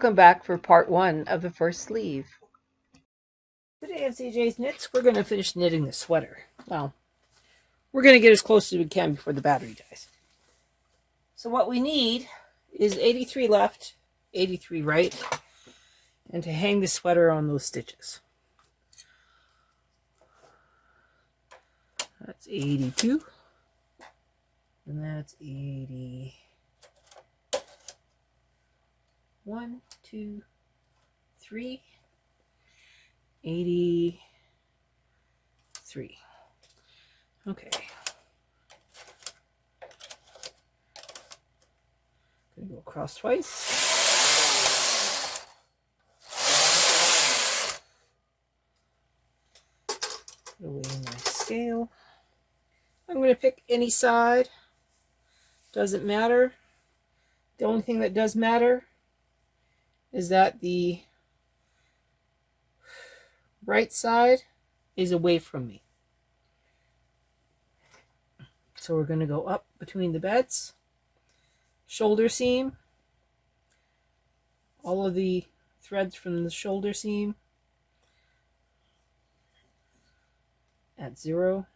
Welcome back for part 1 of the first sleeve. Today on CJ's Knits, we're going to finish knitting the sweater. Well, we're going to get as close as we can before the battery dies. So what we need is 83 left, 83 right, and to hang the sweater on those stitches. That's 82, and that's 80. 1, 2, 3, 83. Okay. Gonna go across twice. Put away my scale. I'm going to pick any side. Doesn't matter. The only thing that does matter is that the right side is away from me. So we're going to go up between the beds, shoulder seam, all of the threads from the shoulder seam at 0.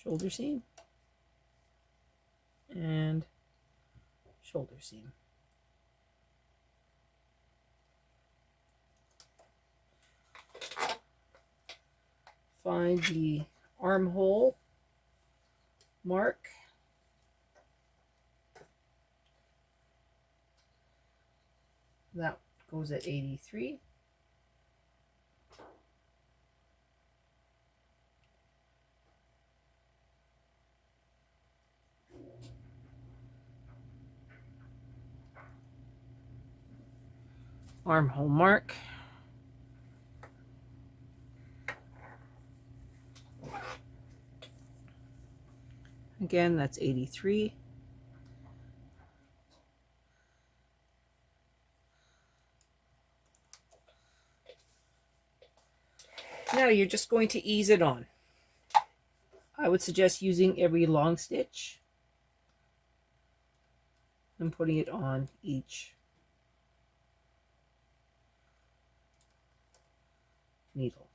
Shoulder seam and shoulder seam. Find the armhole mark. That goes at 83. Armhole mark. Again, that's 83. Now you're just going to ease it on. I would suggest using every long stitch and putting it on each needle.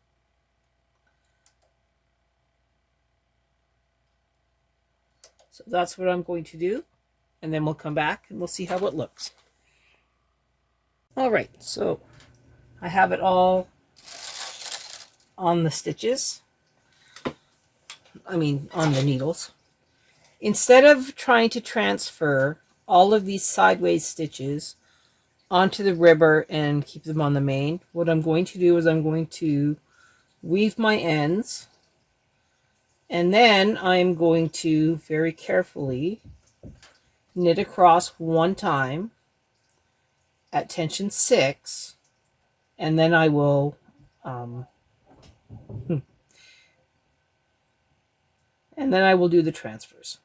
So that's what I'm going to do, and then we'll come back and we'll see how it looks. All right, so I have it all on the stitches. I mean, on the needles. Instead of trying to transfer all of these sideways stitches onto the ribber and keep them on the main, what I'm going to do is I'm going to weave my ends, and then I'm going to very carefully knit across one time at tension 6, and then I will do the transfers.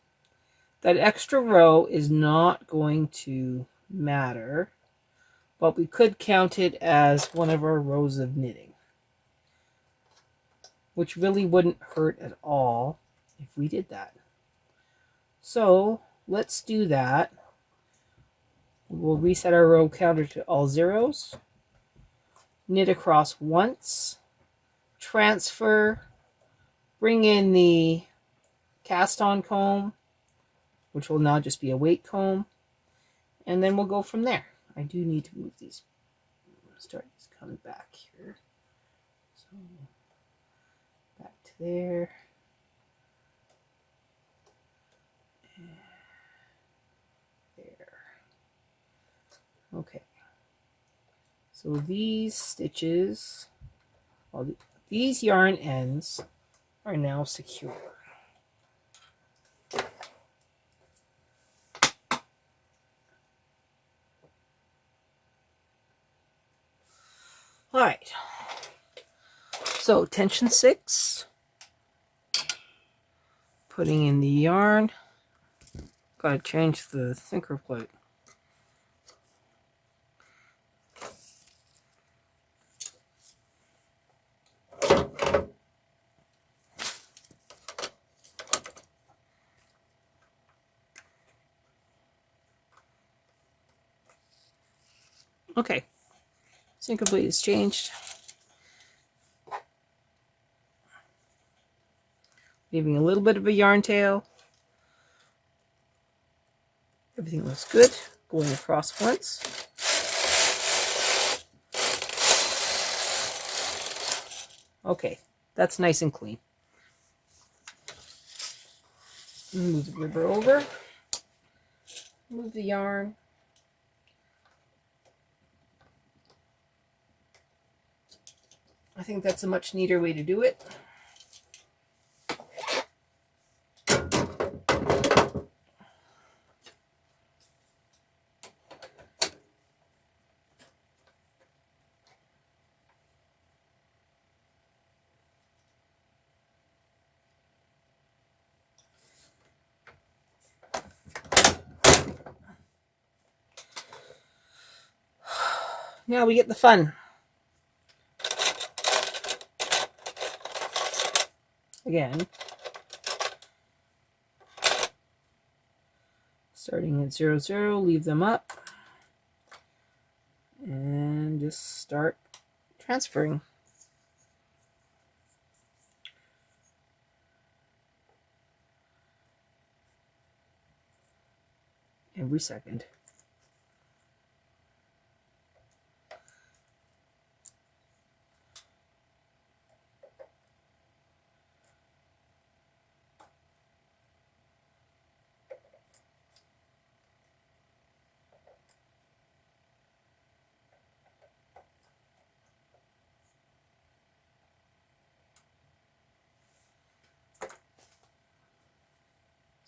That extra row is not going to matter, but we could count it as one of our rows of knitting, which really wouldn't hurt at all if we did that. So let's do that. We'll reset our row counter to all zeros, knit across once, transfer, bring in the cast on comb, which will now just be a weight comb, and then we'll go from there. I do need to move these, start coming back here. So back to there. And there. Okay. So these stitches, these yarn ends are now secure. All right, so tension 6, putting in the yarn. Gotta change the thinker plate. Okay, Syncopleat is changed. Leaving a little bit of a yarn tail. Everything looks good. Going across once. Okay, that's nice and clean. Move the river over. Move the yarn. I think that's a much neater way to do it. Now we get the fun. Again, starting at 0, 0, leave them up, and just start transferring. Every second.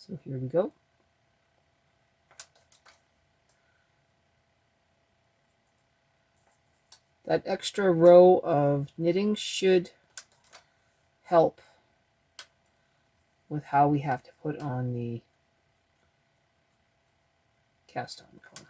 So here we go. That extra row of knitting should help with how we have to put on the cast on comb.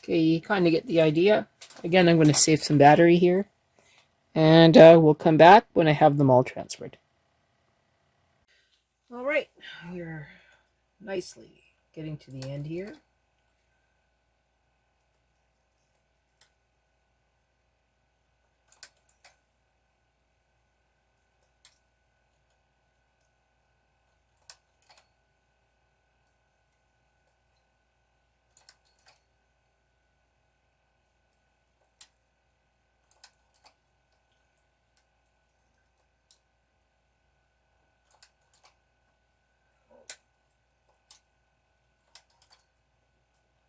Okay, you kind of get the idea. Again, I'm going to save some battery here, and we'll come back when I have them all transferred. All right, we're nicely getting to the end here.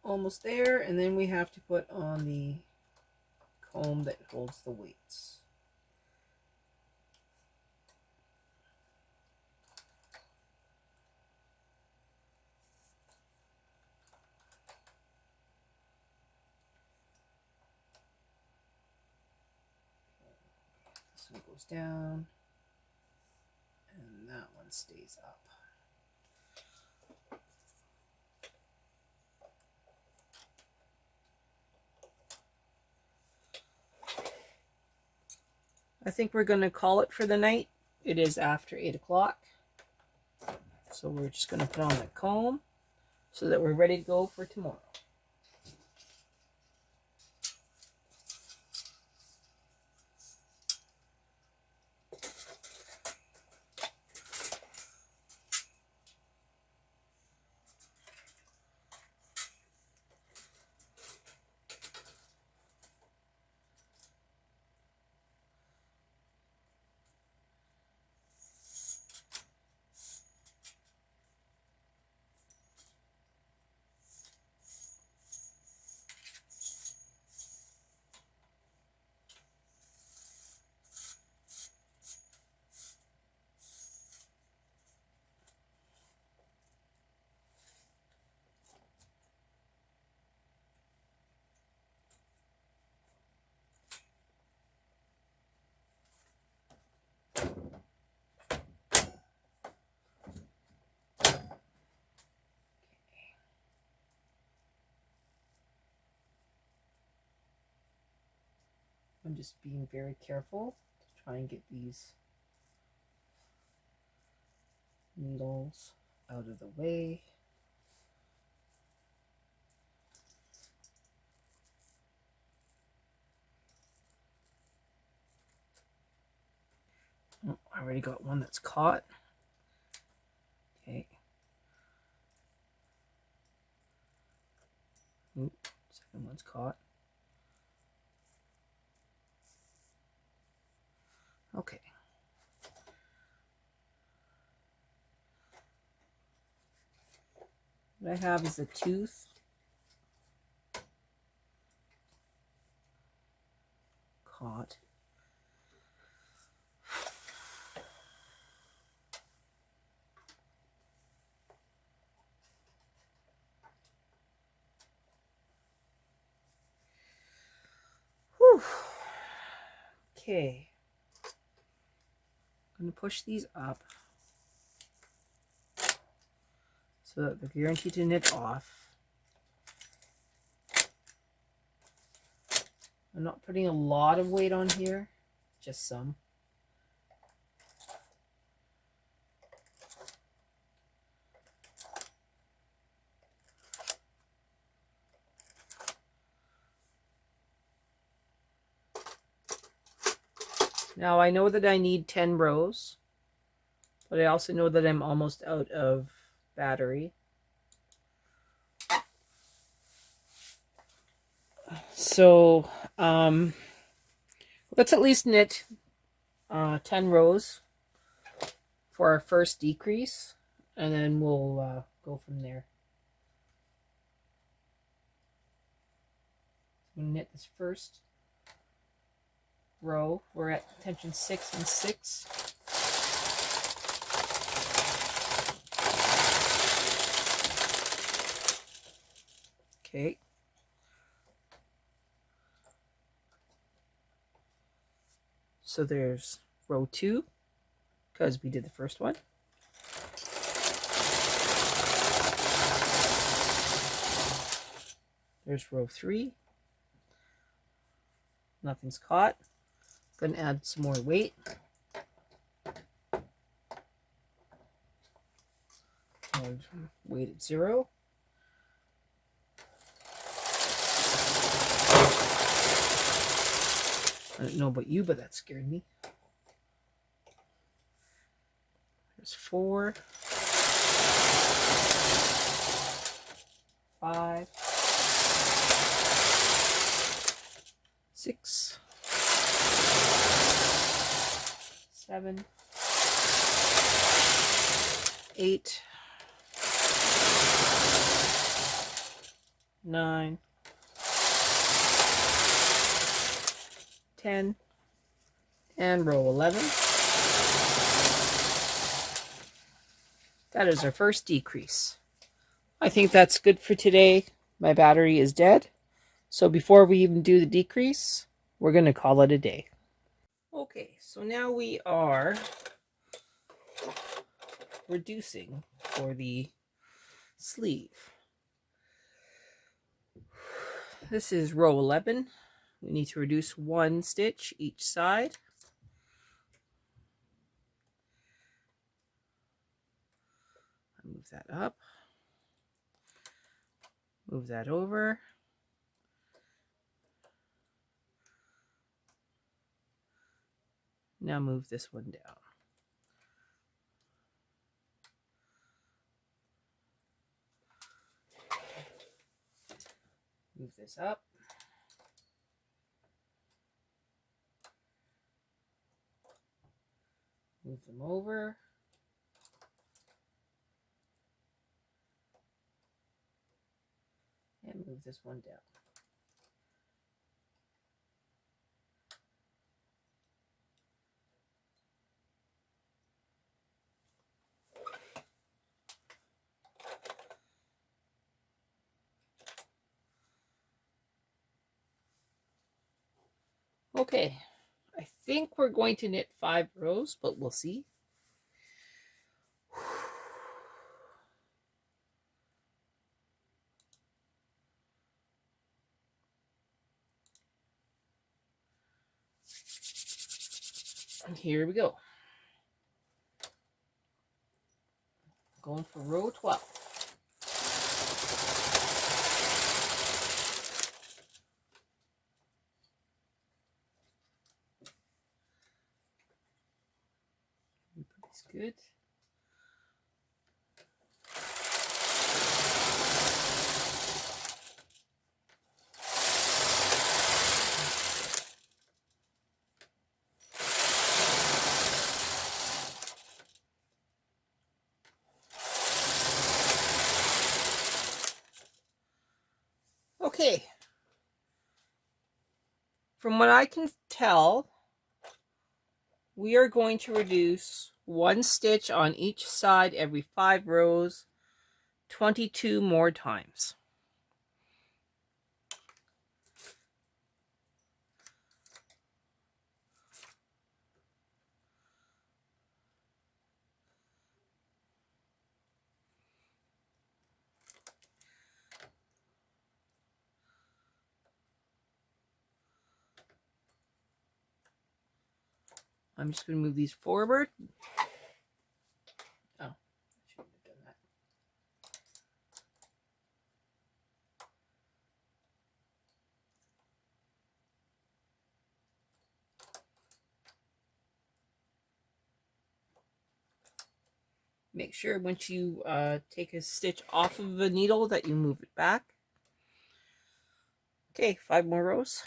Almost there, and then we have to put on the comb that holds the weights. This one goes down, and that one stays up. I think we're going to call it for the night. It is after 8 o'clock. So we're just going to put on the comb so that we're ready to go for tomorrow. I'm just being very careful to try and get these needles out of the way. Oh, I already got one that's caught. Okay. Oop, second one's caught. Okay. What I have is a tooth. Caught. Whew. Okay. I'm going to push these up so that they're guaranteed to knit off. I'm not putting a lot of weight on here, just some. Now I know that I need 10 rows, but I also know that I'm almost out of battery. So let's at least knit 10 rows for our first decrease, and then we'll go from there. I'm going to knit this first row. We're at tension 6 and 6. Okay. So there's row 2, because we did the first one. There's row 3. Nothing's caught. Going to add some more weight. And weight at 0. I don't know about you, but that scared me. There's 4, 5, 6, 7, 8, 9, 10, and row 11. That is our first decrease. I think that's good for today. My battery is dead. So before we even do the decrease, we're going to call it a day. Okay, so now we are reducing for the sleeve. This is row 11. We need to reduce 1 stitch each side. Move that up. Move that over. Now move this one down. Move this up. Move them over. And move this one down. Okay, I think we're going to knit 5 rows, but we'll see. And here we go. Going for row 12. Everybody's good. Okay. From what I can tell, we are going to reduce 1 stitch on each side every 5 rows, 22 more times. I'm just going to move these forward. Oh, I shouldn't have done that. Make sure once you take a stitch off of the needle that you move it back. Okay, 5 more rows.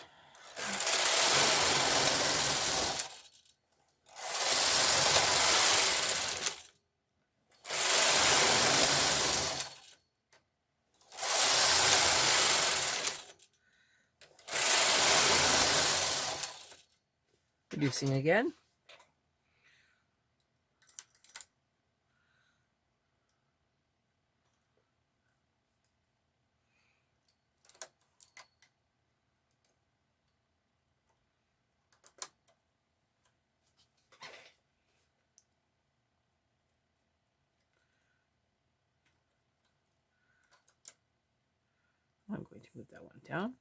Reducing again. I'm going to move that one down.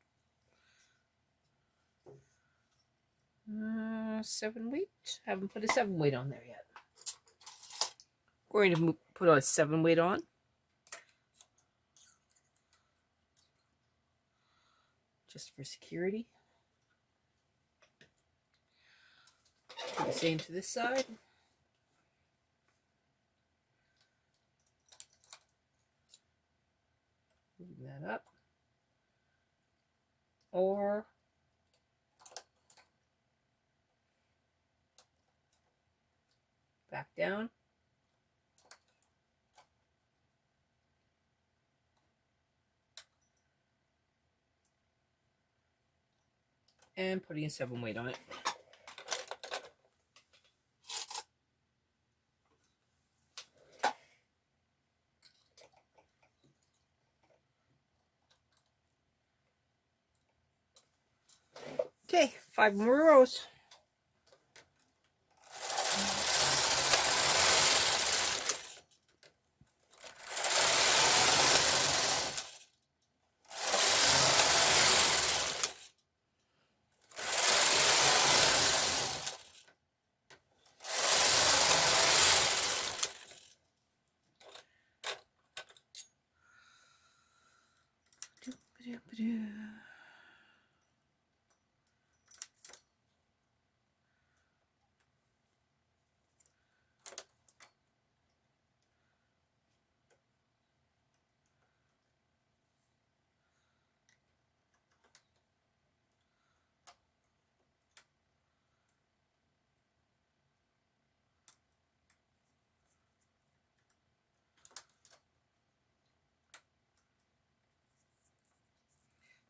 7 weight. Haven't put a 7 weight on there yet. We're going to put a 7 weight on. Just for security. Do the same to this side. Moving that up. Or back down. And putting a 7 weight on it. Okay, 5 more rows.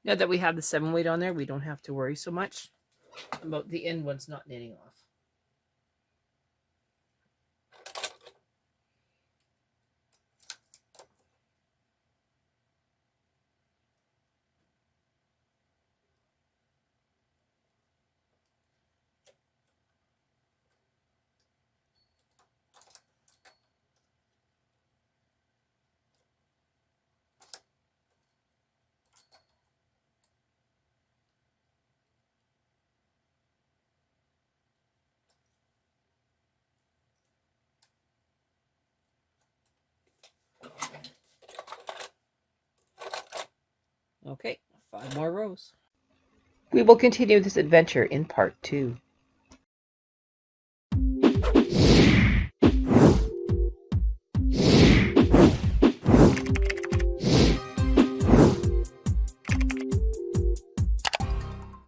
Now that we have the 7 weight on there, we don't have to worry so much about the end ones not knitting off. Okay, 5 more rows. We will continue this adventure in part 2.